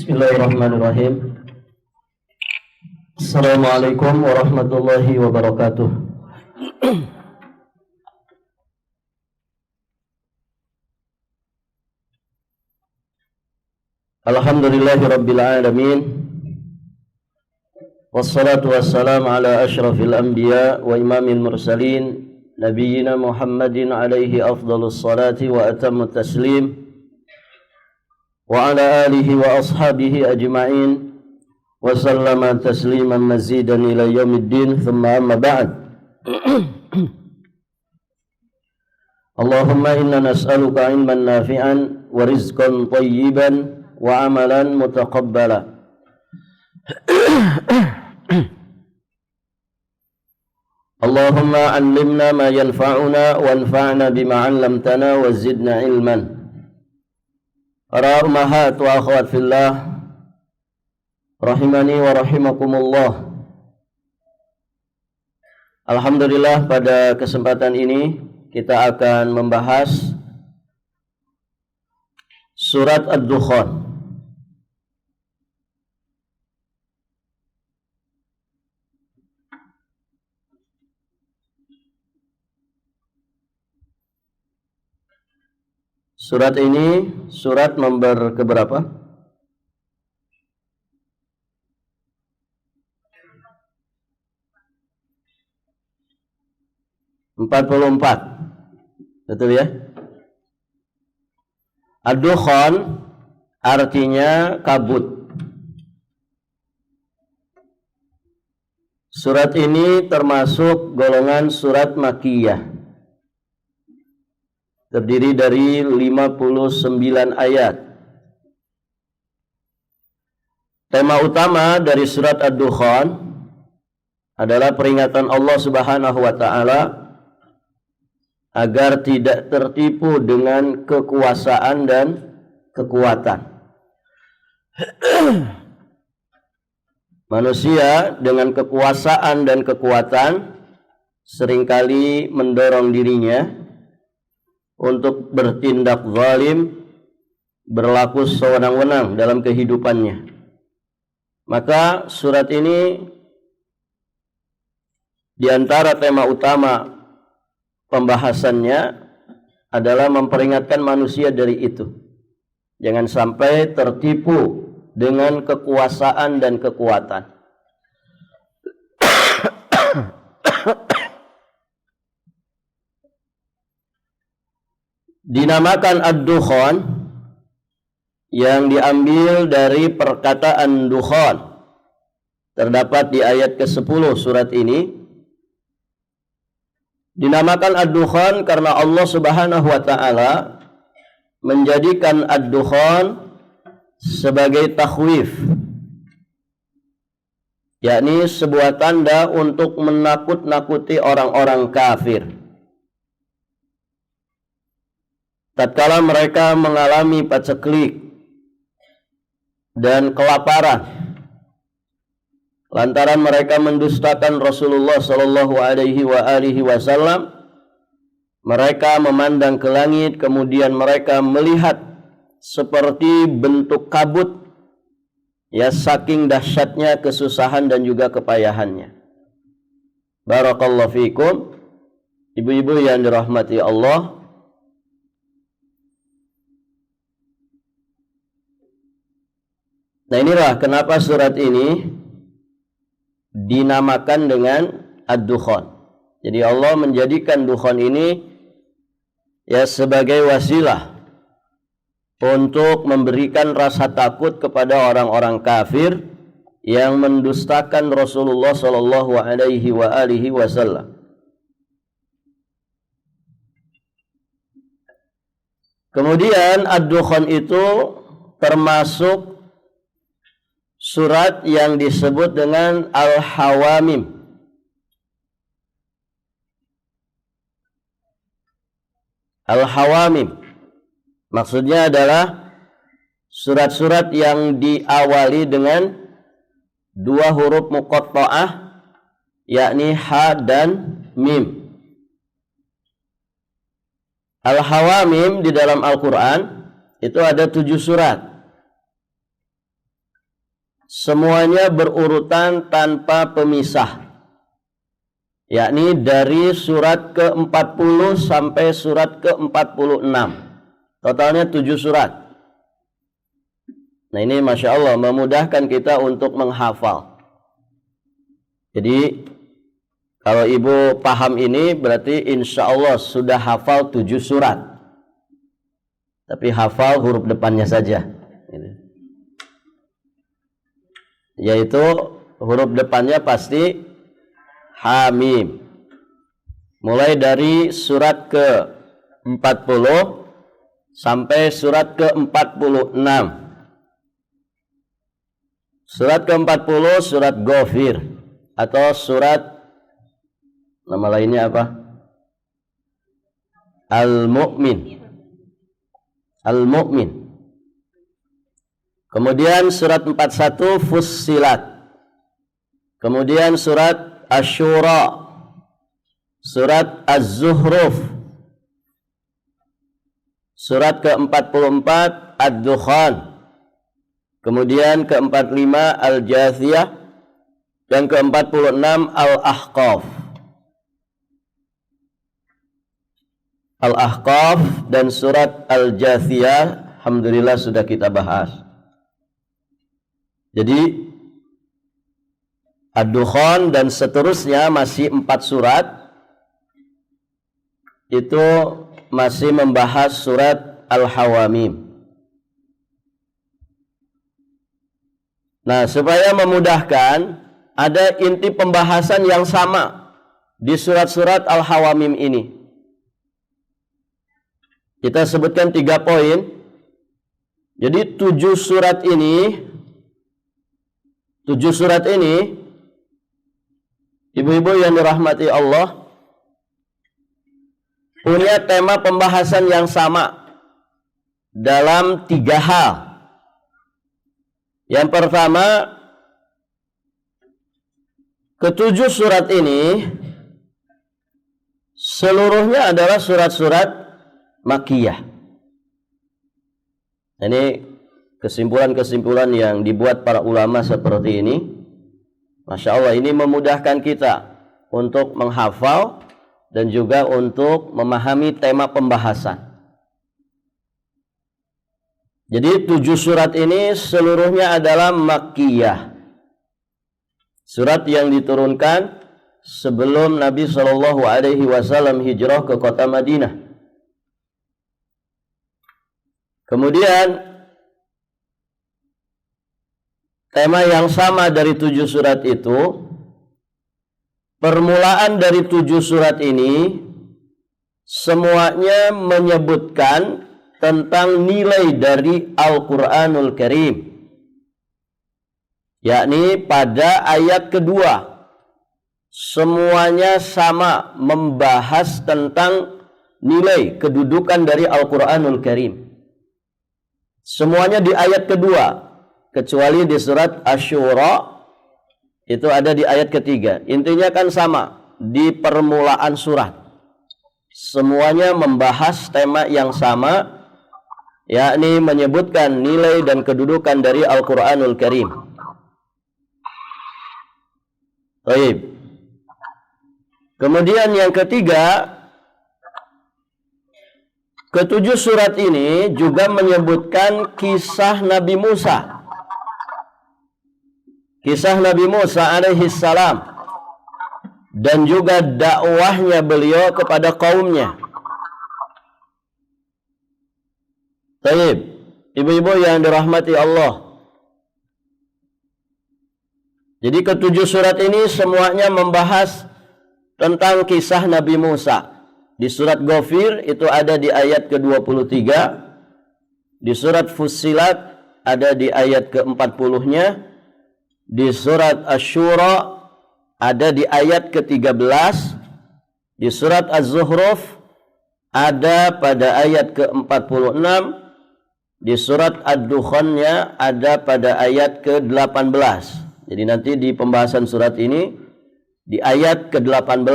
Bismillahirrahmanirrahim. Assalamualaikum warahmatullahi wabarakatuh. Alhamdulillahi rabbil alamin. Wassalatu wassalamu ala asyrafil anbiya wa imamil mursalin nabiyyina Muhammadin alaihi afdhalus salati wa atammut taslim wa ala alihi wa ashabihi ajma'in wa sallama tasliman mazidan ila yaumiddin, thumma amma ba'd. Allahumma inna nas'aluka ilman nafi'an wa rizqan thayyiban wa amalan mutaqabbala. Allahumma 'allimna ma yanfa'una wanfa'na bima 'allamtana wa zidna ilman. Para ummahat wa akhwat fillah rahimani wa rahimakumullah. Alhamdulillah, pada kesempatan ini kita akan membahas surat Ad-Dukhan. Surat ini surat nomor keberapa? 44. Betul ya? Ad-Dukhan artinya kabut. Surat ini termasuk golongan surat Makkiyah. Terdiri dari 59 ayat. Tema utama dari surat Ad-Dukhan adalah peringatan Allah Subhanahu wa taala agar tidak tertipu dengan kekuasaan dan kekuatan. Manusia dengan kekuasaan dan kekuatan seringkali mendorong dirinya untuk bertindak zalim, berlaku sewenang-wenang dalam kehidupannya. Maka surat ini di antara tema utama pembahasannya adalah memperingatkan manusia dari itu. Jangan sampai tertipu dengan kekuasaan dan kekuatan. Dinamakan Ad-Dukhan yang diambil dari perkataan dukhan. Terdapat di ayat ke-10 surat ini. Dinamakan Ad-Dukhan karena Allah Subhanahu wa taala menjadikan Ad-Dukhan sebagai takhwif, yakni sebuah tanda untuk menakut-nakuti orang-orang kafir. Tatkala mereka mengalami paceklik dan kelaparan lantaran mereka mendustakan Rasulullah sallallahu alaihi wasallam, mereka memandang ke langit, kemudian mereka melihat seperti bentuk kabut, ya, saking dahsyatnya kesusahan dan juga kepayahannya. Barakallahu fikum, ibu-ibu yang dirahmati Allah. Nah, inilah kenapa surat ini dinamakan dengan Ad-Dukhan. Jadi Allah menjadikan dukhan ini ya sebagai wasilah untuk memberikan rasa takut kepada orang-orang kafir yang mendustakan Rasulullah sallallahu alaihi wasallam. Kemudian Ad-Dukhan itu termasuk surat yang disebut dengan Al-Hawamim. Al-Hawamim maksudnya adalah surat-surat yang diawali dengan dua huruf muqatta'ah, yakni ha dan mim. Al-Hawamim di dalam Al-Quran itu ada 7 surat. semuanya berurutan tanpa pemisah, yakni dari surat ke-40 sampai surat ke-46. Totalnya 7 surat. Nah ini Masya Allah memudahkan kita untuk menghafal. Jadi kalau ibu paham ini berarti insya Allah sudah hafal 7 surat. Tapi hafal huruf depannya saja. Yaitu huruf depannya pasti Hamim. Mulai dari surat ke-40 sampai surat ke-46. Surat ke-40 surat Ghafir atau surat, nama lainnya apa? Al-Mu'min. Al-Mu'min. Kemudian surat 41 Fussilat. Kemudian surat Asy-Syura. Surat Az-Zuhruf. Surat ke-44 Ad-Dukhan. Kemudian ke-45 Al-Jathiyah dan ke-46 Al-Ahqaf. Al-Ahqaf dan surat Al-Jathiyah alhamdulillah sudah kita bahas. Jadi Ad-Dukhan dan seterusnya masih 4 surat. Itu masih membahas surat Al-Hawamim. Nah, supaya memudahkan, ada inti pembahasan yang sama di surat-surat Al-Hawamim ini. Kita sebutkan 3 poin. Jadi 7 surat ini, ibu-ibu yang dirahmati Allah, punya tema pembahasan yang sama dalam 3 hal. Yang pertama, ke-7 surat ini seluruhnya adalah surat-surat Makkiyah. Ini kesimpulan-kesimpulan yang dibuat para ulama seperti ini. Masya Allah, ini memudahkan kita untuk menghafal dan juga untuk memahami tema pembahasan. Jadi 7 surat ini seluruhnya adalah Makkiyah. Surat yang diturunkan sebelum Nabi SAW hijrah ke kota Madinah. Kemudian tema yang sama dari 7 surat itu, permulaan dari 7 surat ini semuanya menyebutkan tentang nilai dari Al-Quranul Karim, yakni pada ayat kedua semuanya sama membahas tentang nilai kedudukan dari Al-Quranul Karim. Semuanya di ayat kedua, kecuali di surat Asy-Syura itu ada di ayat ketiga. Intinya kan sama di permulaan surat. Semuanya membahas tema yang sama, yakni menyebutkan nilai dan kedudukan dari Al-Quranul Karim. Baik. Kemudian yang ketiga, ke-7 surat ini juga menyebutkan kisah Nabi Musa. Kisah Nabi Musa alaihi salam dan juga dakwahnya beliau kepada kaumnya. Baik, ibu-ibu yang dirahmati Allah. Jadi ke-7 surat ini semuanya membahas tentang kisah Nabi Musa. Di surat Ghafir itu ada di ayat ke-23. Di surat Fussilat ada di ayat ke-40-nya. Di surat Asy-Syura ada di ayat ke-13. Di surat Az-Zuhruf ada pada ayat ke-46. Di surat Ad-Dukhannya ada pada ayat ke-18. Jadi nanti di pembahasan surat ini, di ayat ke-18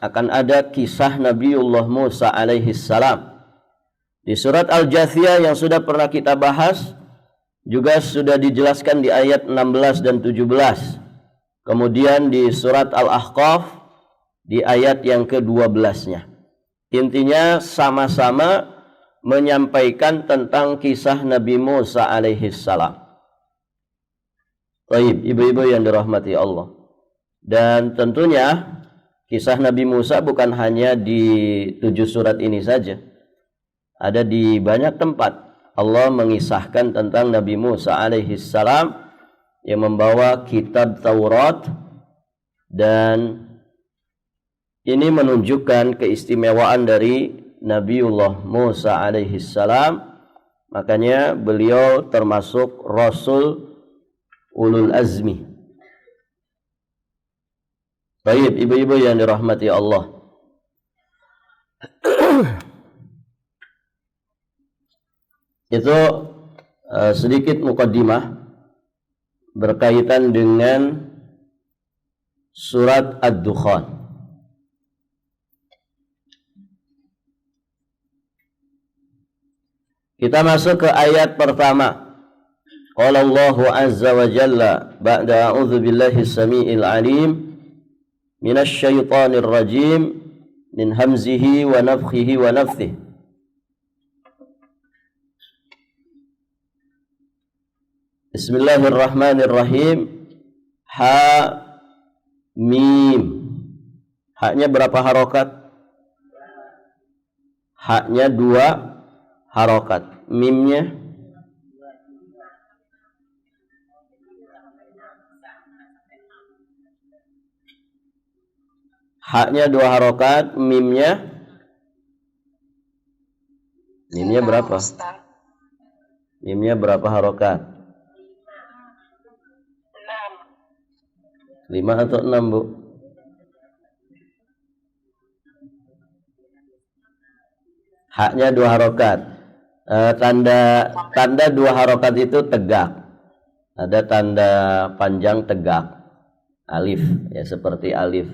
akan ada kisah Nabiullah Musa alaihi salam. Di surat Al-Jathiyah yang sudah pernah kita bahas, juga sudah dijelaskan di ayat 16 dan 17. Kemudian di surat Al-Ahqaf di ayat yang ke-12-nya. Intinya sama-sama menyampaikan tentang kisah Nabi Musa alaihi salam. Baik, ibu-ibu yang dirahmati Allah. Dan tentunya kisah Nabi Musa bukan hanya di 7 surat ini saja. Ada di banyak tempat Allah mengisahkan tentang Nabi Musa alaihi salam yang membawa kitab Taurat, dan ini menunjukkan keistimewaan dari Nabiullah Musa alaihi salam. Makanya beliau termasuk Rasul Ulul Azmi. Baik, ibu-ibu yang dirahmati Allah. Itu sedikit mukaddimah berkaitan dengan surat Ad-Dukhan. Kita masuk ke ayat pertama. Qala Allahu azza wa jalla ba'da a'udzu billahi samii'il 'alim minasy syaithanir rajim min hamzihi wa nafthihi wa nafthihi. Bismillahirrahmanirrahim. Ha mim. Haknya berapa harokat? Haknya 2 harokat. Mimnya haknya 2 harokat. Mimnya berapa? Mimnya berapa harokat? 5 atau 6, Bu? Haknya 2 harokat. Tanda 2 harokat itu tegak. Ada tanda panjang tegak. Alif, ya seperti alif.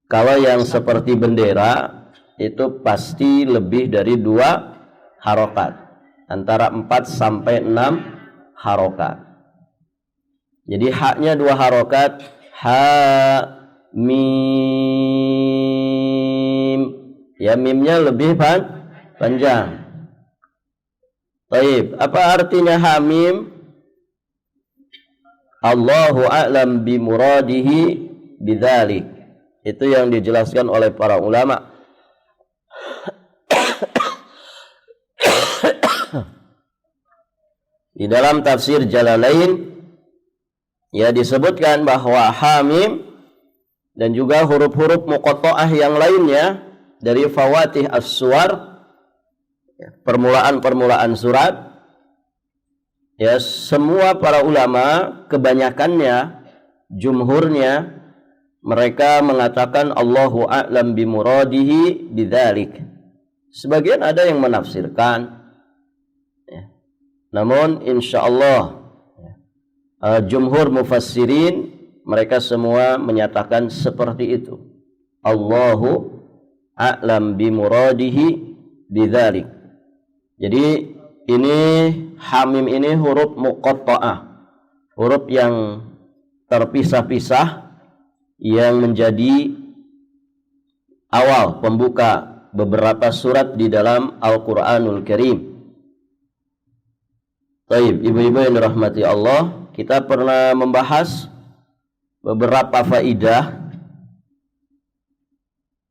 Kalau yang seperti bendera itu pasti lebih dari 2 harokat. Antara 4 sampai 6 harokat. Jadi haknya 2 harokat. Ha mim. Ya, mimnya lebih panjang. Baik, apa artinya ha mim? Allahu a'lam bimuradihi bidzalik. Itu yang dijelaskan oleh para ulama. Di dalam tafsir Jalalain ya disebutkan bahwa hamim dan juga huruf-huruf muqatta'ah yang lainnya dari fawatih as-suwar, permulaan-permulaan surat, ya semua para ulama kebanyakannya, jumhurnya mereka mengatakan Allahu a'lam bimuradihi bidzalik. Sebagian ada yang menafsirkan, ya. Namun insyaallah jumhur mufassirin mereka semua menyatakan seperti itu. Allahu a'lam bimuradihi bidzalik. Jadi ini hamim ini huruf muqatta'ah, huruf yang terpisah-pisah yang menjadi awal pembuka beberapa surat di dalam Al-Qur'anul Karim. Baik, ibu-ibu yang dirahmati Allah, kita pernah membahas beberapa faidah.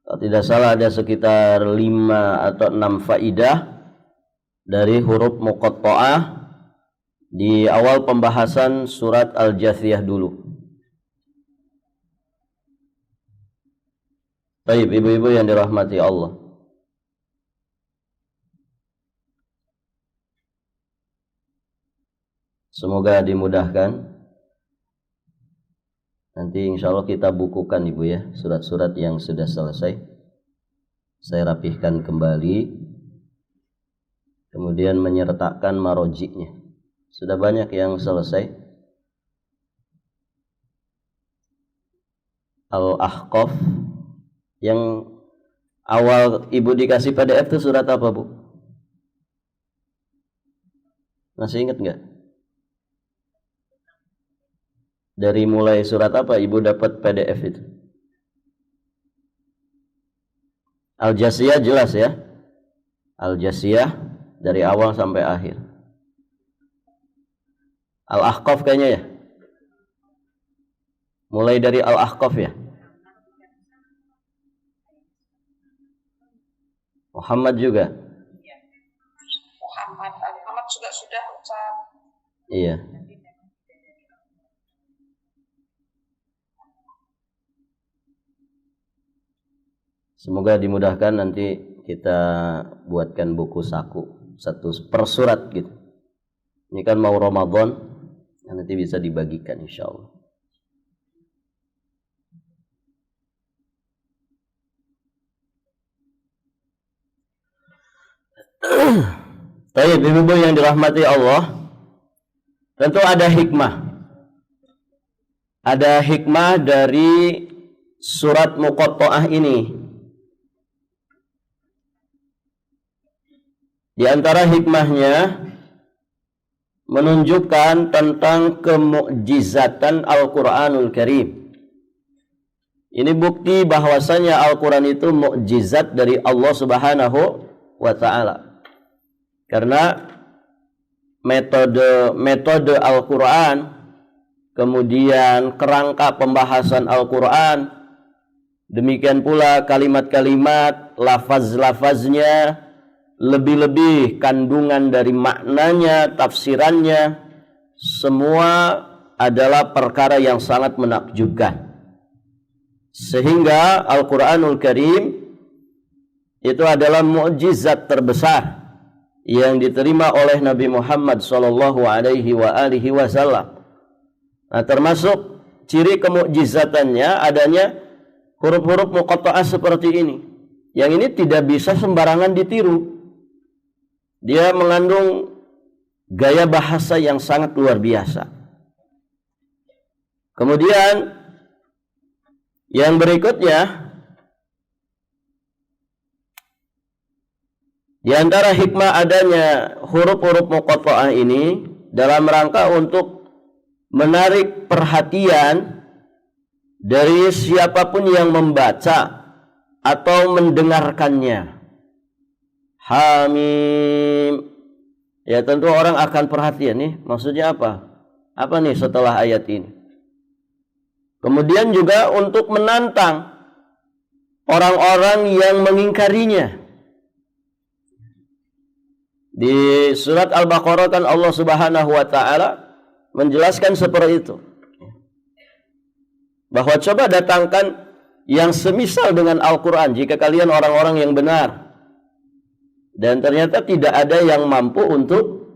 Kalau tidak salah ada sekitar 5 atau 6 faidah dari huruf muqatta'ah di awal pembahasan surat Al-Jathiyah dulu. Baik, ibu-ibu yang dirahmati Allah. Semoga dimudahkan. Nanti insya Allah kita bukukan ibu ya, surat-surat yang sudah selesai. Saya rapihkan kembali. Kemudian menyertakan marojiknya. Sudah banyak yang selesai. Al-Ahqaf. Yang awal ibu dikasih PDF itu surat apa, Bu? Masih ingat nggak? Dari mulai surat apa Ibu dapat PDF itu? Al-Jasiyah jelas ya. Al-Jasiyah dari awal sampai akhir. Al-Ahqaf kayaknya ya. Mulai dari Al-Ahqaf ya. Muhammad juga. Muhammad juga sudah Ustaz. Iya. Semoga dimudahkan, nanti kita buatkan buku saku satu per surat gitu. Ini kan mau Ramadan, nanti bisa dibagikan insya Allah. Baik, ibu-ibu yang dirahmati Allah, tentu ada hikmah. Ada hikmah dari surat Muqatta'ah ini. Di antara hikmahnya menunjukkan tentang kemukjizatan Al-Quranul Karim. Ini bukti bahwasanya Al-Quran itu mukjizat dari Allah Subhanahu wa Ta'ala. Karena metode Al-Quran, kemudian kerangka pembahasan Al-Quran, demikian pula kalimat-kalimat, lafaz-lafaznya, lebih-lebih kandungan dari maknanya, tafsirannya, semua adalah perkara yang sangat menakjubkan. Sehingga Al-Quranul Karim itu adalah mukjizat terbesar yang diterima oleh Nabi Muhammad SAW. Nah, termasuk ciri kemukjizatannya adanya huruf-huruf muqatta'ah seperti ini. Yang ini tidak bisa sembarangan ditiru. Dia mengandung gaya bahasa yang sangat luar biasa. Kemudian yang berikutnya, di antara hikmah adanya huruf-huruf muqatta'ah ini dalam rangka untuk menarik perhatian dari siapapun yang membaca atau mendengarkannya. Hamim. Ya, tentu orang akan perhatian nih, maksudnya apa? Apa nih setelah ayat ini? Kemudian juga untuk menantang orang-orang yang mengingkarinya. Di surat Al-Baqarah kan Allah Subhanahu wa Ta'ala menjelaskan seperti itu. Bahwa coba datangkan yang semisal dengan Al-Quran jika kalian orang-orang yang benar. Dan ternyata tidak ada yang mampu untuk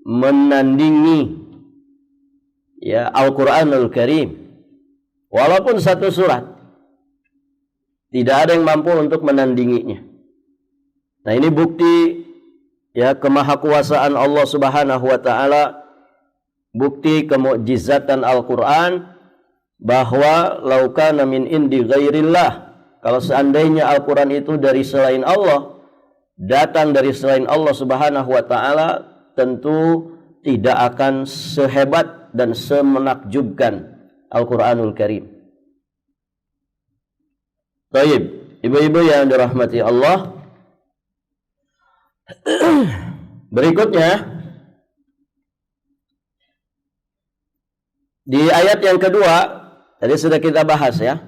menandingi ya Al-Quranul Karim. Walaupun satu surat, tidak ada yang mampu untuk menandinginya. Nah, ini bukti ya kemahakuasaan Allah Subhanahu wa Ta'ala, bukti kemukjizatan Al-Quran, bahwa laukana min indi ghairillah, kalau seandainya Al-Quran itu dari selain Allah, datang dari selain Allah Subhanahu wa Ta'ala, tentu tidak akan sehebat dan semenakjubkan Al-Quranul Karim. Baik, ibu-ibu yang dirahmati Allah, berikutnya di ayat yang kedua, tadi sudah kita bahas ya,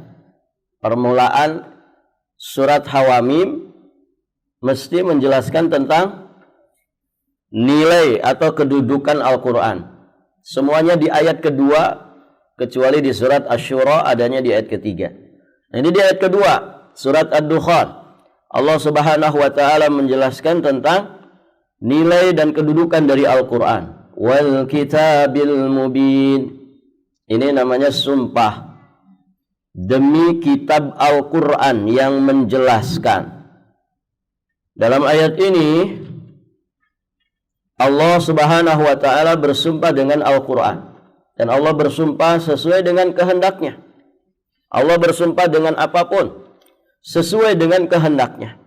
permulaan surat Hawamim mesti menjelaskan tentang nilai atau kedudukan Al-Quran. Semuanya di ayat kedua, kecuali di surat Asy-Syura adanya di ayat ketiga. Nah, ini di ayat kedua, surat Ad-Dukhan. Allah Subhanahu wa Ta'ala menjelaskan tentang nilai dan kedudukan dari Al-Quran. Wal kitabil mubin. Ini namanya sumpah demi kitab Al-Quran yang menjelaskan. Dalam ayat ini Allah Subhanahu wa Ta'ala bersumpah dengan Al-Quran, dan Allah bersumpah sesuai dengan kehendaknya. Allah bersumpah dengan apapun sesuai dengan kehendaknya.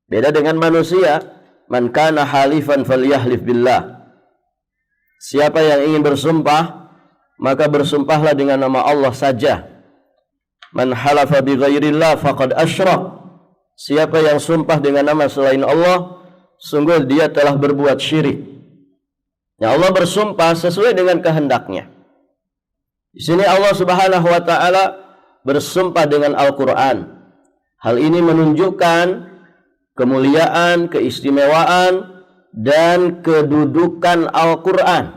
Beda dengan manusia, man kana halifan falyahlif billah. Siapa yang ingin bersumpah, maka bersumpahlah dengan nama Allah saja. Man halafa bi ghairillah faqad asyrak. Siapa yang sumpah dengan nama selain Allah, sungguh dia telah berbuat syirik. Ya, Allah bersumpah sesuai dengan kehendaknya. Di sini Allah Subhanahu wa taala bersumpah dengan Al-Qur'an. Hal ini menunjukkan kemuliaan, keistimewaan dan kedudukan Al-Qur'an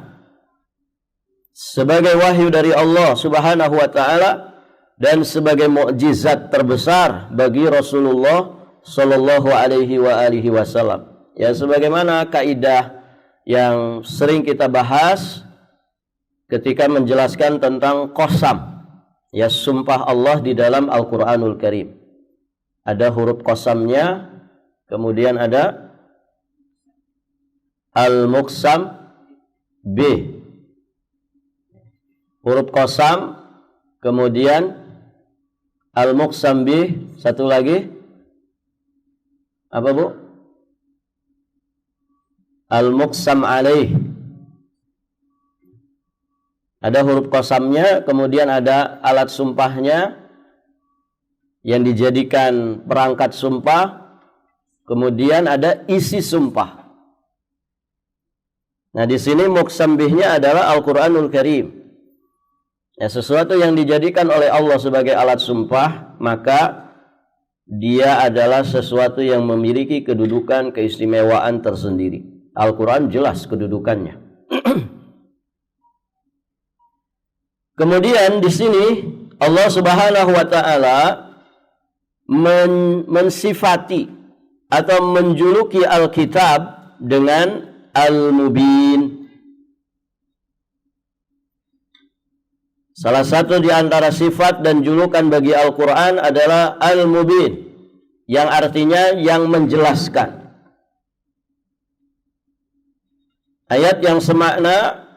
sebagai wahyu dari Allah Subhanahu wa taala dan sebagai mukjizat terbesar bagi Rasulullah sallallahu alaihi wasallam. Ya, sebagaimana kaidah yang sering kita bahas ketika menjelaskan tentang qasam, ya, sumpah Allah di dalam Al-Qur'anul Karim. Ada huruf qasamnya, kemudian ada al-muqsam bih. Huruf qasam, kemudian al-muqsam bih, satu lagi apa, Bu? Al-muqsam alaih. Ada huruf qasamnya, kemudian ada alat sumpahnya yang dijadikan perangkat sumpah, kemudian ada isi sumpah. Nah, di sini muqsam bihnya adalah Al-Qur'anul Karim. Ya, sesuatu yang dijadikan oleh Allah sebagai alat sumpah, maka dia adalah sesuatu yang memiliki kedudukan, keistimewaan tersendiri. Al-Quran jelas kedudukannya. Kemudian di sini Allah Subhanahu wa taala mensifati atau menjuluki Alkitab dengan Al-Mubin. Salah satu di antara sifat dan julukan bagi Al-Quran adalah Al-Mubin, yang artinya yang menjelaskan. Ayat yang semakna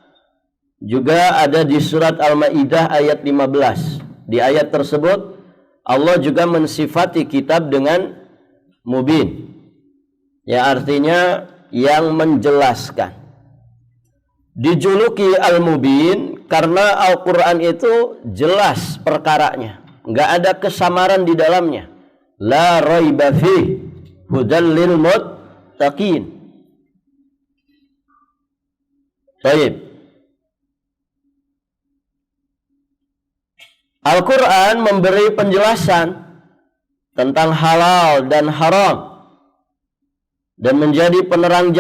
juga ada di surat Al-Maidah ayat 15. Di ayat tersebut Allah juga mensifati kitab dengan mubin, ya, artinya yang menjelaskan. Dijuluki Al-Mubin karena Al-Quran itu jelas perkaranya, nggak ada kesamaran di dalamnya. La raiba fih hudal lil muttaqin. Baik. Al-Quran memberi penjelasan tentang halal dan haram dan menjadi penerang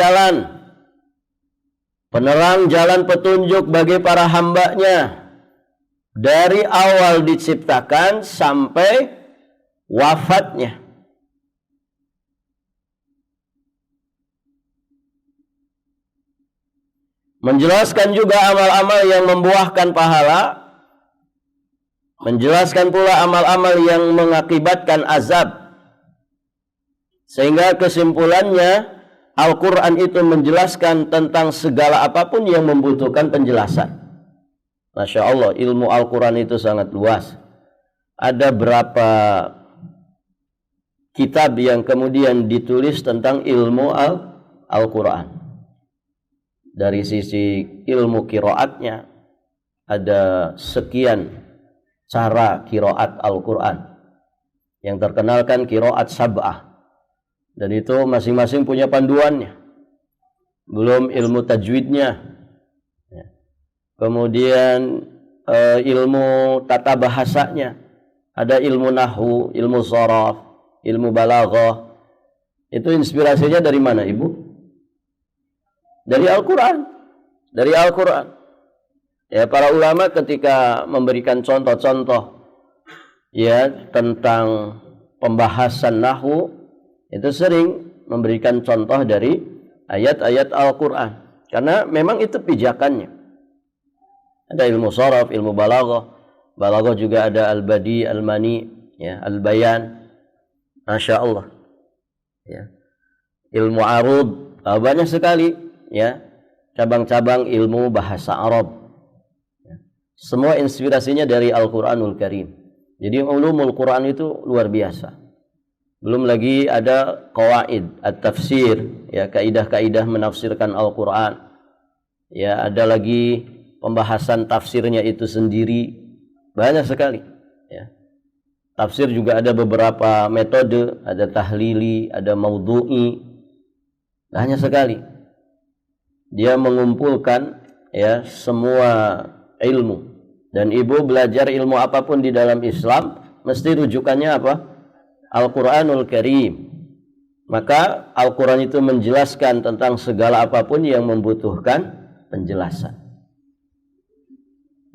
jalan petunjuk bagi para hambanya dari awal diciptakan sampai wafatnya. Menjelaskan juga amal-amal yang membuahkan pahala, menjelaskan pula amal-amal yang mengakibatkan azab. Sehingga kesimpulannya, Al-Quran itu menjelaskan tentang segala apapun yang membutuhkan penjelasan. Masya Allah, ilmu Al-Quran itu sangat luas. Ada berapa kitab yang kemudian ditulis tentang ilmu Al-Quran. Dari sisi ilmu qiraatnya, ada sekian cara qiraat Al-Quran. Yang terkenal kan qiraat sab'ah. Dan itu masing-masing punya panduannya. Belum ilmu tajwidnya. Kemudian ilmu tata bahasanya. Ada ilmu nahwu, ilmu sharaf, ilmu balaghah. Itu inspirasinya dari mana, Ibu? Dari Al-Quran. Dari Al-Quran. Ya, para ulama ketika memberikan contoh-contoh ya tentang pembahasan nahwu, itu sering memberikan contoh dari ayat-ayat Al-Quran. Karena memang itu pijakannya. Ada ilmu sharaf, ilmu balaghah. Balaghah juga ada al-badi, al-mani, ya, al-bayan. Masya Allah. Ya. Ilmu arud, banyak sekali. Ya, cabang-cabang ilmu bahasa Arab. Ya. Semua inspirasinya dari Al-Quranul Karim. Jadi ulumul Quran itu luar biasa. Belum lagi ada qawaid, at-tafsir, ya, kaidah-kaidah menafsirkan Al-Quran. Ya, ada lagi pembahasan tafsirnya itu sendiri, banyak sekali. Ya. Tafsir juga ada beberapa metode, ada tahlili, ada maudhu'i, banyak sekali. Dia mengumpulkan ya semua ilmu. Dan ibu belajar ilmu apapun di dalam Islam, mesti rujukannya apa? Al-Quranul Karim. Maka Al-Quran itu menjelaskan tentang segala apapun yang membutuhkan penjelasan.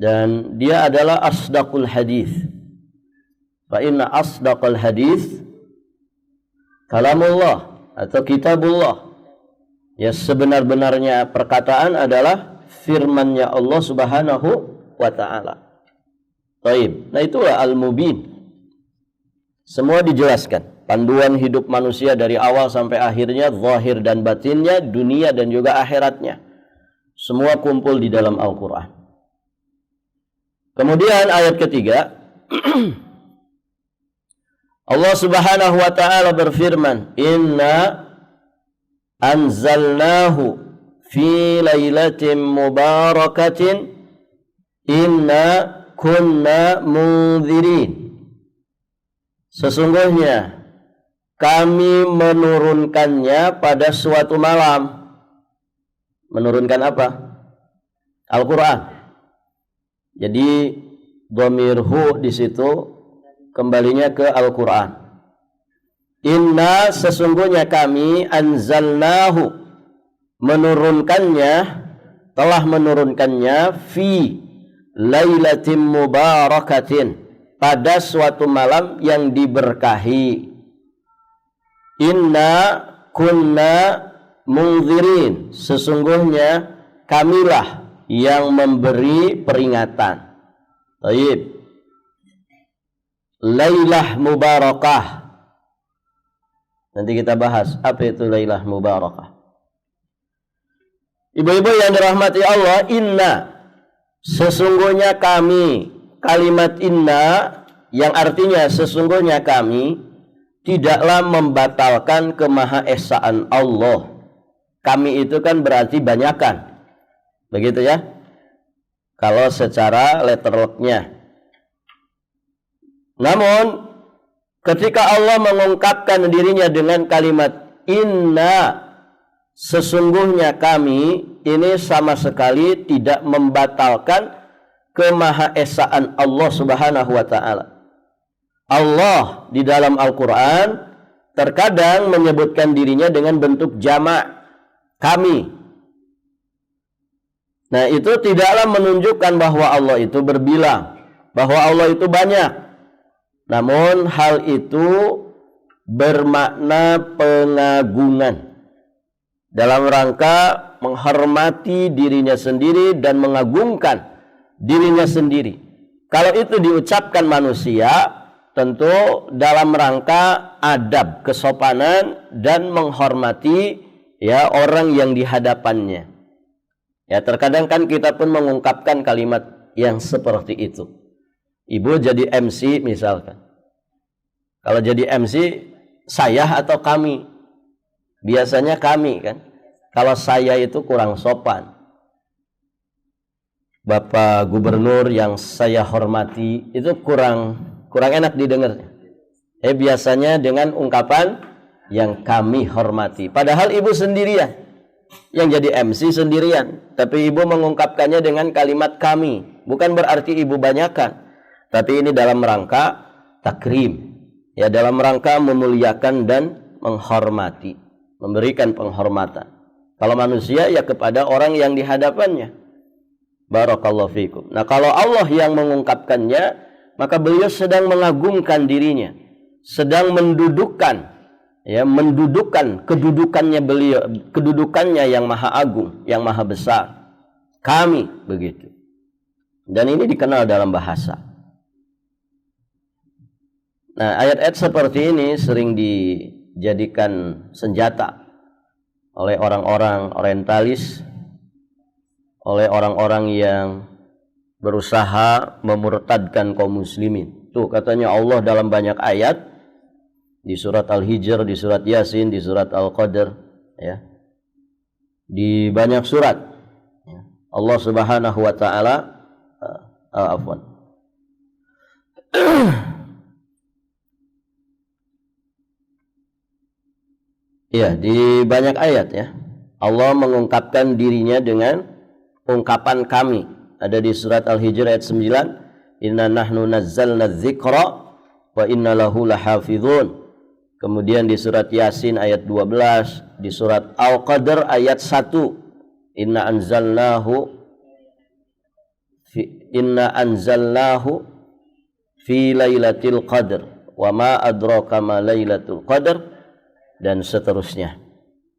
Dan dia adalah asdaqul hadis. Fa inna asdaqul hadis kalamullah atau kitabullah. Ya, sebenar-benarnya perkataan adalah firman-Nya Allah Subhanahu wa ta'ala. Baik. Nah, itulah al-mubin. Semua dijelaskan. Panduan hidup manusia dari awal sampai akhirnya, zahir dan batinnya, dunia dan juga akhiratnya. Semua kumpul di dalam Al-Quran. Kemudian ayat ketiga, Allah Subhanahu wa ta'ala berfirman, Inna anzalnahu fi lailatin mubarakatin Inna kunna munzirin. Sesungguhnya kami menurunkannya pada suatu malam. Menurunkan apa? Al-Quran. Jadi dhamir hu di situ kembalinya ke Al-Quran. Inna sesungguhnya kami anzalnahu menurunkannya, telah menurunkannya fi lailatin mubarakatin pada suatu malam yang diberkahi. Inna kunna munzirin, sesungguhnya kamilah yang memberi peringatan. Baik. Lailah mubarakah. Nanti kita bahas apa itu lailah mubarakah. Ibu-ibu yang dirahmati Allah, inna sesungguhnya kami, kalimat inna yang artinya sesungguhnya kami tidaklah membatalkan kemahaesaan Allah. Kami itu kan berarti banyakan, begitu ya, kalau secara letterlocknya. Namun ketika Allah mengungkapkan dirinya dengan kalimat inna sesungguhnya kami, ini sama sekali tidak membatalkan kemahaesaan Allah Subhanahu wa ta'ala. Allah di dalam Al-Quran terkadang menyebutkan dirinya dengan bentuk jamak, kami. Nah, itu tidaklah menunjukkan bahwa Allah itu berbilang, bahwa Allah itu banyak. Namun hal itu bermakna pengagungan dalam rangka menghormati dirinya sendiri dan mengagungkan dirinya sendiri. Kalau itu diucapkan manusia, tentu dalam rangka adab, kesopanan dan menghormati ya orang yang di hadapannya. Ya, terkadang kan kita pun mengungkapkan kalimat yang seperti itu. Ibu jadi MC misalkan. Kalau jadi MC, saya atau kami? Biasanya kami kan. Kalau saya itu kurang sopan. Bapak Gubernur yang saya hormati itu kurang enak didengar. Biasanya dengan ungkapan yang kami hormati. Padahal ibu sendirian yang jadi MC sendirian, tapi ibu mengungkapkannya dengan kalimat kami. Bukan berarti ibu banyakan, tapi ini dalam rangka takrim. Ya, dalam rangka memuliakan dan menghormati, memberikan penghormatan. Kalau manusia ya kepada orang yang di hadapannya. Barakallahu fikum. Nah, kalau Allah yang mengungkapkannya, maka beliau sedang mengagungkan dirinya, sedang mendudukkan kedudukannya beliau, kedudukannya yang maha agung, yang maha besar. Kami begitu. Dan ini dikenal dalam bahasa. Nah, ayat-ayat seperti ini sering dijadikan senjata oleh orang-orang orientalis, oleh orang-orang yang berusaha memurtadkan kaum muslimin. Tuh katanya Allah dalam banyak ayat, di surat Al-Hijr, di surat Yasin, di surat Al-Qadr, ya, di banyak surat, ya. Allah Subhanahu wa taala afwan. Ya, di banyak ayat ya. Allah mengungkapkan dirinya dengan ungkapan kami. Ada di surat Al-Hijr ayat 9, "Inna nahnu nazzalna dzikra wa inna lahu lahafizun." Kemudian di surat Yasin ayat 12, di surat Al-Qadr ayat 1, "Inna anzalnahu fi lailatul qadr wa ma adraka ma lailatul qadr," dan seterusnya.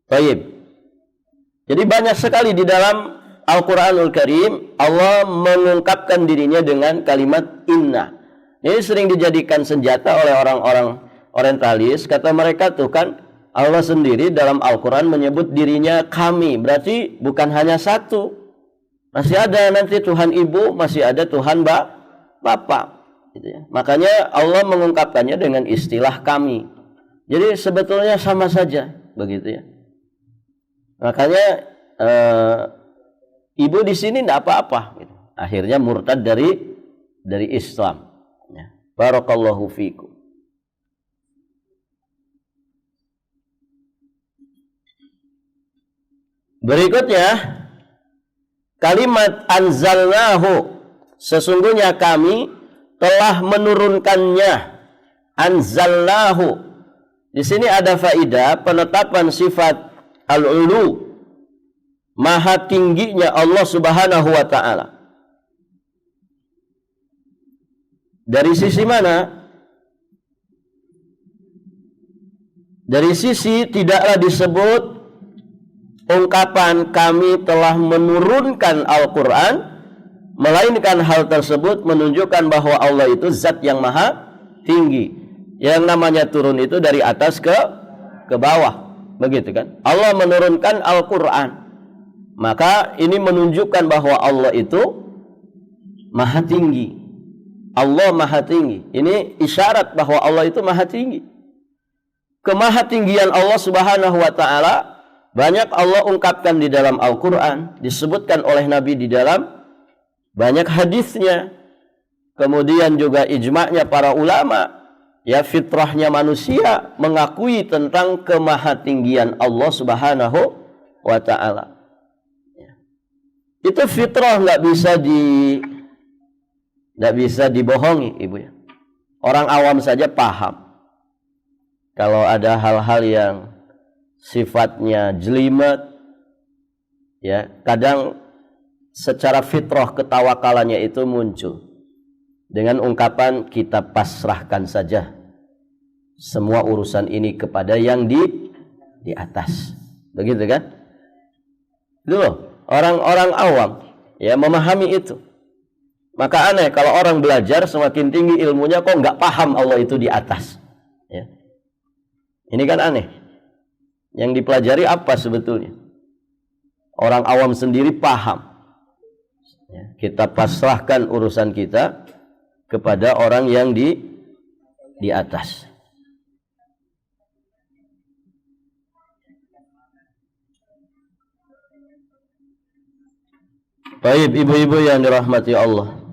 Baik. Jadi banyak sekali di dalam Al-Quranul Karim Allah mengungkapkan dirinya dengan kalimat inna. Ini sering dijadikan senjata oleh orang-orang orientalis. Kata mereka tuh kan Allah sendiri dalam Al-Quran menyebut dirinya kami. Berarti bukan hanya satu. Masih ada nanti Tuhan Ibu, masih ada Tuhan Bapak. Gitu ya. Makanya Allah mengungkapkannya dengan istilah kami. Jadi sebetulnya sama saja, begitu ya. Makanya ibu di sini tidak apa-apa. Gitu. Akhirnya murtad dari Islam. Ya. Barakallahu fiikum. Berikutnya kalimat anzalnahu, sesungguhnya kami telah menurunkannya. Anzalnahu. Di sini ada faedah penetapan sifat al-ulu, maha tingginya Allah Subhanahu wa taala. Dari sisi mana? Dari sisi tidaklah disebut ungkapan kami telah menurunkan Al-Quran, melainkan hal tersebut menunjukkan bahwa Allah itu zat yang maha tinggi. Yang namanya turun itu dari atas ke bawah, begitu kan? Allah menurunkan Al-Quran, maka ini menunjukkan bahwa Allah itu maha tinggi. Allah maha tinggi. Ini isyarat bahwa Allah itu maha tinggi. Kemahatinggian Allah Subhanahu wa taala banyak Allah ungkapkan di dalam Al-Quran, disebutkan oleh Nabi di dalam banyak hadisnya. Kemudian juga ijma'nya para ulama, ya fitrahnya manusia mengakui tentang kemahatinggian Allah Subhanahu wa ta'ala. Itu fitrah, nggak bisa dibohongi, ibu ya. Orang awam saja paham kalau ada hal-hal yang sifatnya jelimet, ya kadang secara fitrah ketawakalannya itu muncul dengan ungkapan kita pasrahkan saja semua urusan ini kepada yang di atas, begitu kan? Itu loh, orang-orang awam ya memahami itu. Maka aneh kalau orang belajar semakin tinggi ilmunya kok nggak paham Allah itu di atas. Ya. Ini kan aneh. Yang dipelajari apa sebetulnya? Orang awam sendiri paham. Ya, kita pasrahkan urusan kita kepada orang yang di atas. Baik, ibu-ibu yang dirahmati Allah.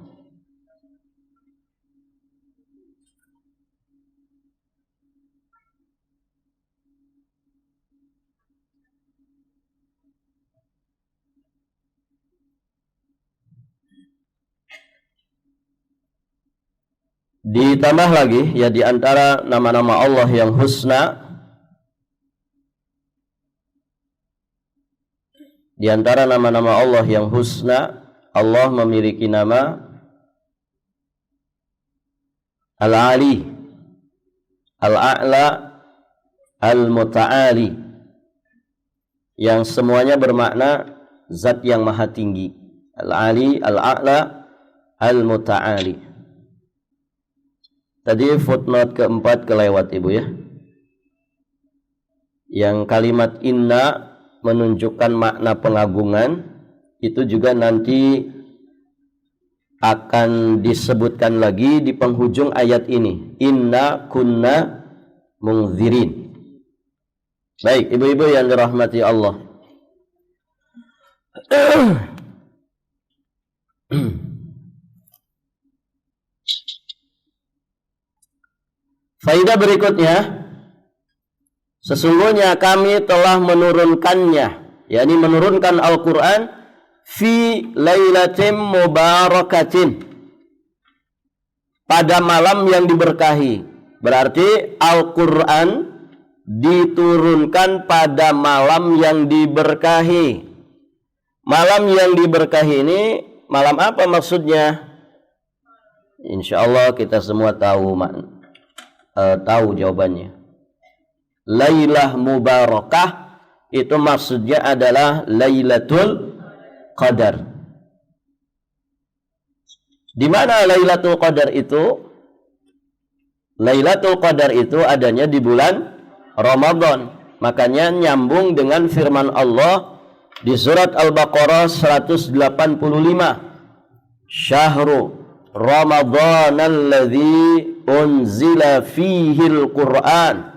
Ditambah lagi ya di antara nama-nama Allah yang husna, di antara nama-nama Allah yang husna, Allah memiliki nama Al-Ali, Al-A'la, Al-Muta'ali, yang semuanya bermakna zat yang maha tinggi. Al-Ali, Al-A'la, Al-Muta'ali. Tadi footnote keempat kelewat ibu ya. Yang kalimat inna menunjukkan makna pengagungan, itu juga nanti akan disebutkan lagi di penghujung ayat ini. Inna kunna mungzirin. Baik, ibu-ibu yang dirahmati Allah. Faidah berikutnya, sesungguhnya kami telah menurunkannya, yakni menurunkan Al-Quran fi lailatin mubarakatin, pada malam yang diberkahi. Berarti Al-Quran diturunkan pada malam yang diberkahi. Malam yang diberkahi ini malam apa maksudnya? Insya Allah kita semua tahu jawabannya. Lailah mubarakah itu maksudnya adalah Lailatul Qadar. Di mana Lailatul Qadar itu? Lailatul Qadar itu adanya di bulan Ramadan. Makanya nyambung dengan firman Allah di surat Al-Baqarah 185. Syahrul Ramadhan alladzi unzila fihil Qur'an.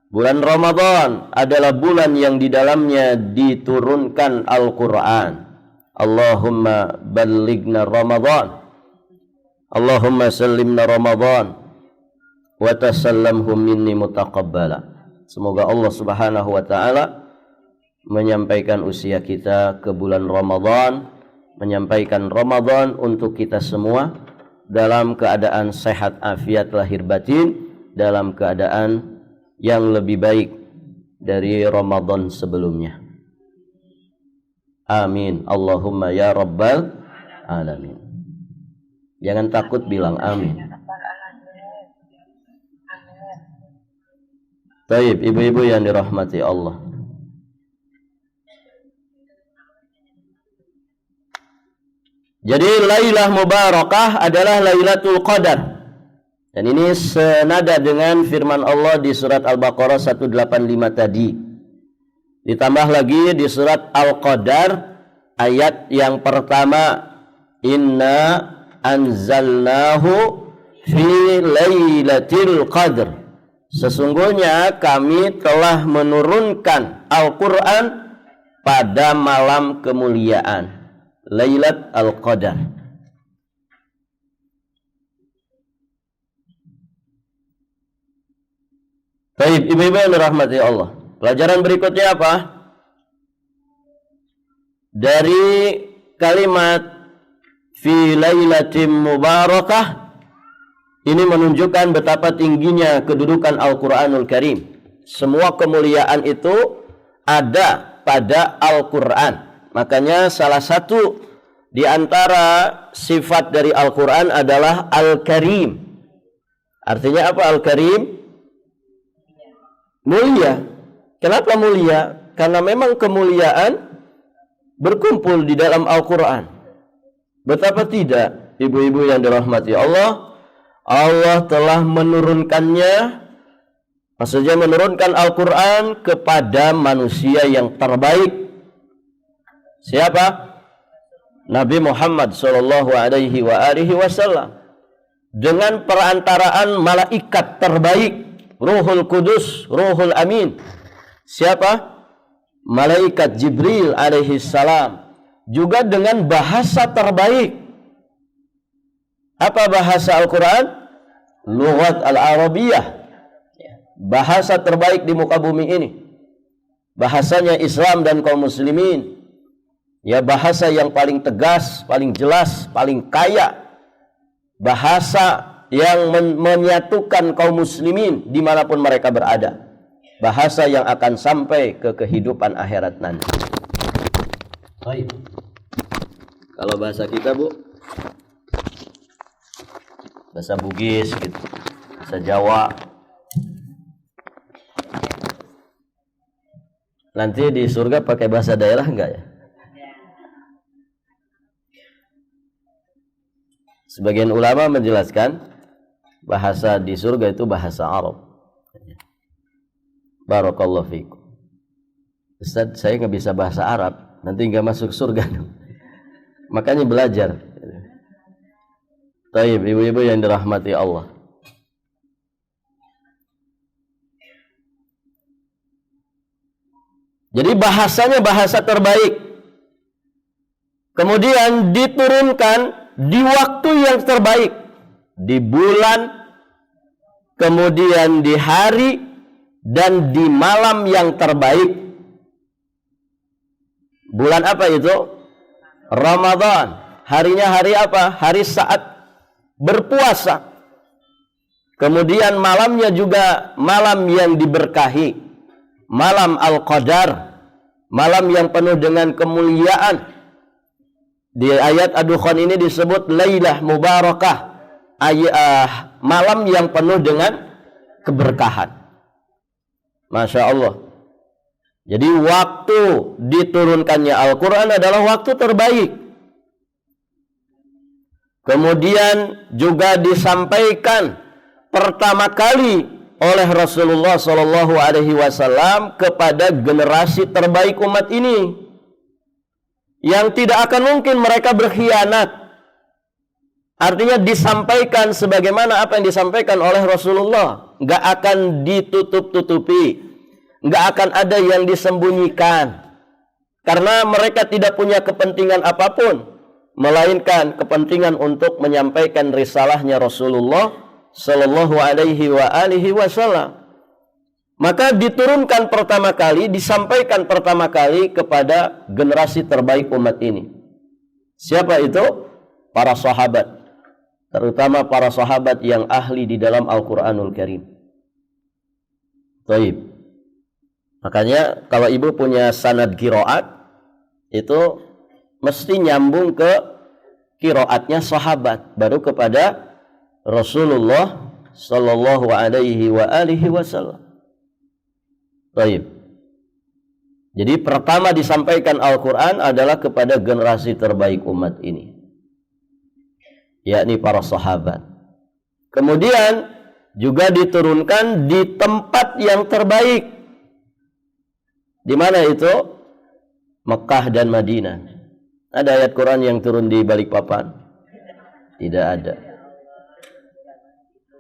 Bulan Ramadan adalah bulan yang di dalamnya diturunkan Al-Quran. Allahumma ballighna Ramadan. Allahumma sallimna Ramadan wa tasallamhu minni mutaqabbala. Semoga Allah Subhanahu wa taala menyampaikan usia kita ke bulan Ramadan, menyampaikan Ramadan untuk kita semua dalam keadaan sehat afiat lahir batin, dalam keadaan yang lebih baik dari Ramadan sebelumnya. Amin. Allahumma ya rabbal alamin. Jangan takut bilang amin. Baik, ibu-ibu yang dirahmati Allah. Jadi Lailah Mubarakah adalah Lailatul Qadar. Dan ini senada dengan firman Allah di surat Al-Baqarah 185 tadi. Ditambah lagi di surat Al-Qadar ayat yang pertama, Inna anzalnahu fi lailatul qadr. Sesungguhnya kami telah menurunkan Al-Quran pada malam kemuliaan, Lailat Al-Qadar. Baik, ibu-ibu yang dirahmati Allah. Pelajaran berikutnya apa? Dari kalimat fi lailatin mubarakah ini menunjukkan betapa tingginya kedudukan Al-Quranul Karim. Semua kemuliaan itu ada pada Al-Quran. Makanya salah satu di antara sifat dari Al-Quran adalah Al-Karim. Artinya apa Al-Karim? Mulia. Kenapa mulia? Karena memang kemuliaan berkumpul di dalam Al-Quran. Betapa tidak, ibu-ibu yang dirahmati Allah, Allah telah menurunkannya, maksudnya menurunkan Al-Quran kepada manusia yang terbaik. Siapa? Nabi Muhammad sallallahu alaihi wasallam. Dengan perantaraan malaikat terbaik, Ruhul Kudus, Ruhul Amin. Siapa? Malaikat Jibril alaihi salam. Juga dengan bahasa terbaik. Apa bahasa Al-Quran? Lughat Al-Arabiyah. Bahasa terbaik di muka bumi ini. Bahasanya Islam dan kaum muslimin. Ya, bahasa yang paling tegas, paling jelas, paling kaya. Bahasa yang menyatukan kaum muslimin dimanapun mereka berada. Bahasa yang akan sampai ke kehidupan akhirat nanti. Baik. Kalau bahasa kita, Bu, bahasa Bugis gitu, bahasa Jawa. Nanti di surga pakai bahasa daerah enggak ya? Sebagian ulama menjelaskan bahasa di surga itu bahasa Arab. Barakallahu fikum. Ustaz, saya nggak bisa bahasa Arab, nanti nggak masuk surga. Makanya belajar. Taib, ibu-ibu yang dirahmati Allah. Jadi bahasanya bahasa terbaik. Kemudian diturunkan di waktu yang terbaik, di bulan, kemudian di hari, dan di malam yang terbaik. Bulan apa itu? Ramadan. Harinya hari apa? Hari saat berpuasa. Kemudian malamnya juga malam yang diberkahi, malam Al-Qadar, malam yang penuh dengan kemuliaan. Di ayat Ad-Dukhan ini disebut Lailah Mubarakah, malam yang penuh dengan keberkahan. Masya Allah. Jadi waktu diturunkannya Al-Quran adalah waktu terbaik. Kemudian juga disampaikan pertama kali oleh Rasulullah Shallallahu Alaihi Wasallam kepada generasi terbaik umat ini, yang tidak akan mungkin mereka berkhianat. Artinya disampaikan sebagaimana apa yang disampaikan oleh Rasulullah, nggak akan ditutup-tutupi, nggak akan ada yang disembunyikan, karena mereka tidak punya kepentingan apapun melainkan kepentingan untuk menyampaikan risalahnya Rasulullah Sallallahu Alaihi Wasallam. Maka diturunkan pertama kali, disampaikan pertama kali kepada generasi terbaik umat ini. Siapa itu? Para sahabat, terutama para sahabat yang ahli di dalam Al-Quranul Karim. Baik. Makanya kalau ibu punya sanad qiraat, itu mesti nyambung ke qiraatnya sahabat, baru kepada Rasulullah Sallallahu Alaihi Wasallam. Baik. Jadi pertama disampaikan Al-Quran adalah kepada generasi terbaik umat ini, yakni para sahabat. Kemudian juga diturunkan di tempat yang terbaik. Di mana itu? Mekah dan Madinah. Ada ayat Quran yang turun di Balikpapan? Tidak ada.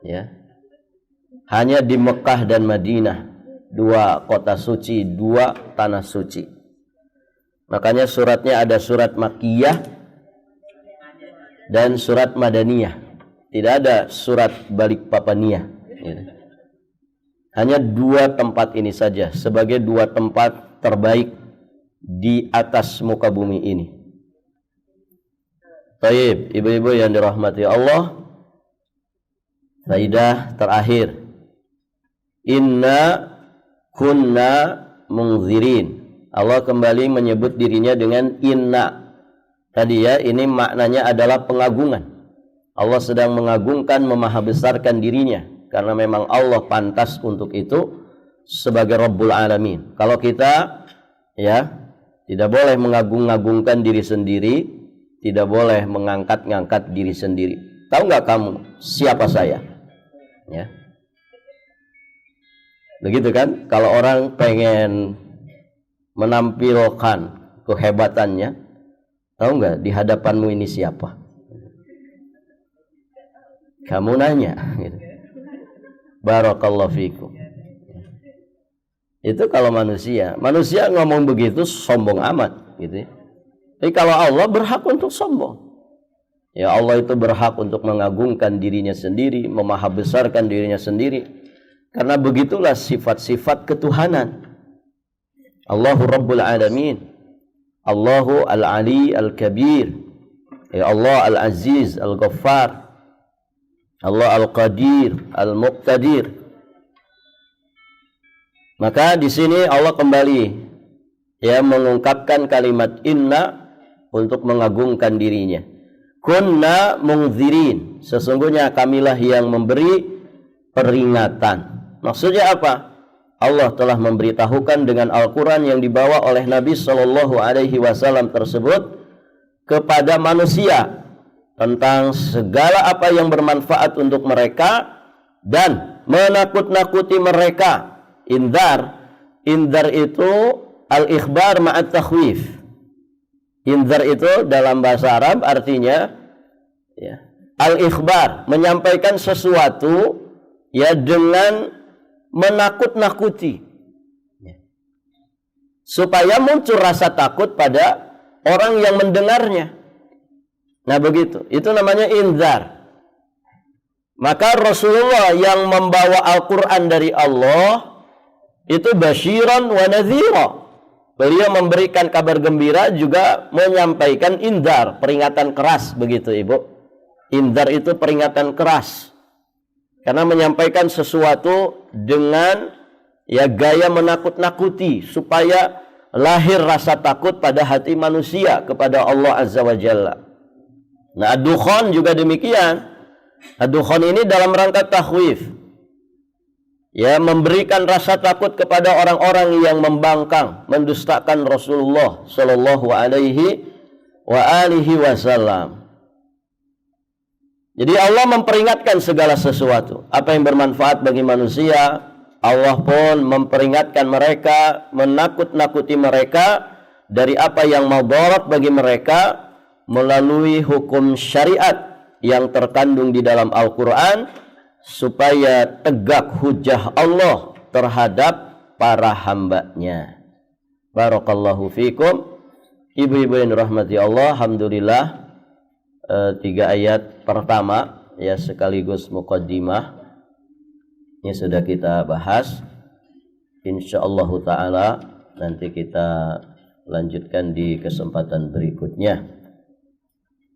Ya. Hanya di Mekah dan Madinah, dua kota suci, dua tanah suci. Makanya suratnya ada surat Makkiyah dan surat Madaniyah. Tidak ada surat Balikpapaniyah. Ya. Hanya dua tempat ini saja sebagai dua tempat terbaik di atas muka bumi ini. Baik, ibu-ibu yang dirahmati Allah, faidah terakhir, inna kunna mungzirin. Allah kembali menyebut dirinya dengan inna. Tadi ya, ini maknanya adalah pengagungan. Allah sedang mengagungkan, memahabesarkan dirinya, karena memang Allah pantas untuk itu sebagai Rabbul Alamin. Kalau kita ya tidak boleh mengagung-agungkan diri sendiri, tidak boleh mengangkat-ngangkat diri sendiri. Tahu nggak kamu siapa saya? Ya. Begitu kan? Kalau orang pengen menampilkan kehebatannya, tahu nggak di hadapanmu ini siapa? Kamu nanya. Gitu. Barakallahu fikum. Itu kalau manusia ngomong begitu sombong amat, gitu. Tapi kalau Allah berhak untuk sombong. Ya, Allah itu berhak untuk mengagungkan dirinya sendiri, memahabesarkan dirinya sendiri. Karena begitulah sifat-sifat ketuhanan. Allahu Rabbul Alamin. Allahu Al-Ali Al-Kabir. Ya Allah Al-Aziz Al-Ghaffar. Allah Al-Qadir Al-Muqtadir. Maka di sini Allah kembali ya mengungkapkan kalimat inna untuk mengagungkan dirinya. Kunna mungzirin, sesungguhnya kamilah yang memberi peringatan. Maksudnya apa? Allah telah memberitahukan dengan Al-Quran yang dibawa oleh Nabi Sallallahu Alaihi Wasallam tersebut kepada manusia tentang segala apa yang bermanfaat untuk mereka dan menakut-nakuti mereka. Indar itu al-ikhbar ma'at takhwif. Indar itu dalam bahasa Arab artinya ya, al-ikhbar, menyampaikan sesuatu ya dengan menakut-nakuti ya, supaya muncul rasa takut pada orang yang mendengarnya. Nah begitu, itu namanya inzar. Maka Rasulullah yang membawa Al-Quran dari Allah itu basyiran wa nadhira. Beliau memberikan kabar gembira juga menyampaikan inzar, peringatan keras, begitu Ibu. Inzar itu peringatan keras. Karena menyampaikan sesuatu dengan gaya menakut-nakuti supaya lahir rasa takut pada hati manusia kepada Allah Azza wa Jalla. Nah, ad-dukhan juga demikian. Ad-dukhan ini dalam rangka takhwif. Ya, memberikan rasa takut kepada orang-orang yang membangkang, mendustakan Rasulullah sallallahu alaihi wa alihi wasallam. Jadi Allah memperingatkan segala sesuatu. Apa yang bermanfaat bagi manusia, Allah pun memperingatkan mereka, menakut-nakuti mereka dari apa yang madarat bagi mereka melalui hukum syariat yang terkandung di dalam Al-Quran supaya tegak hujah Allah terhadap para hambanya. Barakallahu fikum. Ibu-ibu yang dirahmati Allah, alhamdulillah 3 ayat pertama ya sekaligus muqaddimah ini sudah kita bahas. Insyaallah taala nanti kita lanjutkan di kesempatan berikutnya.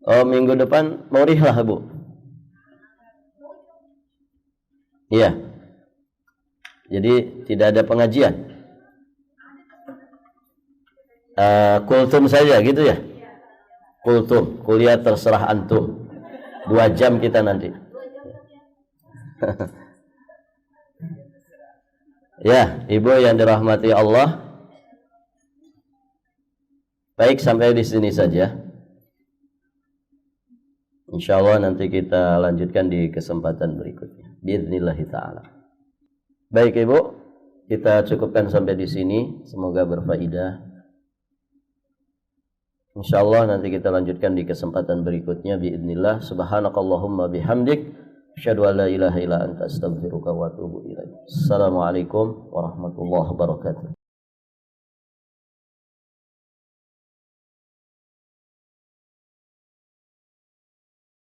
Minggu depan mau rihlah Bu. Iya. Jadi tidak ada pengajian. Kultum saja gitu ya. Kultum, kuliah terserah antum. 2 jam kita nanti. Ya, Ibu yang dirahmati Allah. Baik, sampai di sini saja. Insyaallah nanti kita lanjutkan di kesempatan berikutnya. Biidznillah ta'ala. Baik Ibu, kita cukupkan sampai di sini. Semoga berfaedah. Insyaallah nanti kita lanjutkan di kesempatan berikutnya. Biidznillah. Subhanakallahumma bihamdik. Asyhadu an la ilaha illa anta astaghfiruka wa atubu ilaik. Assalamualaikum warahmatullahi wabarakatuh.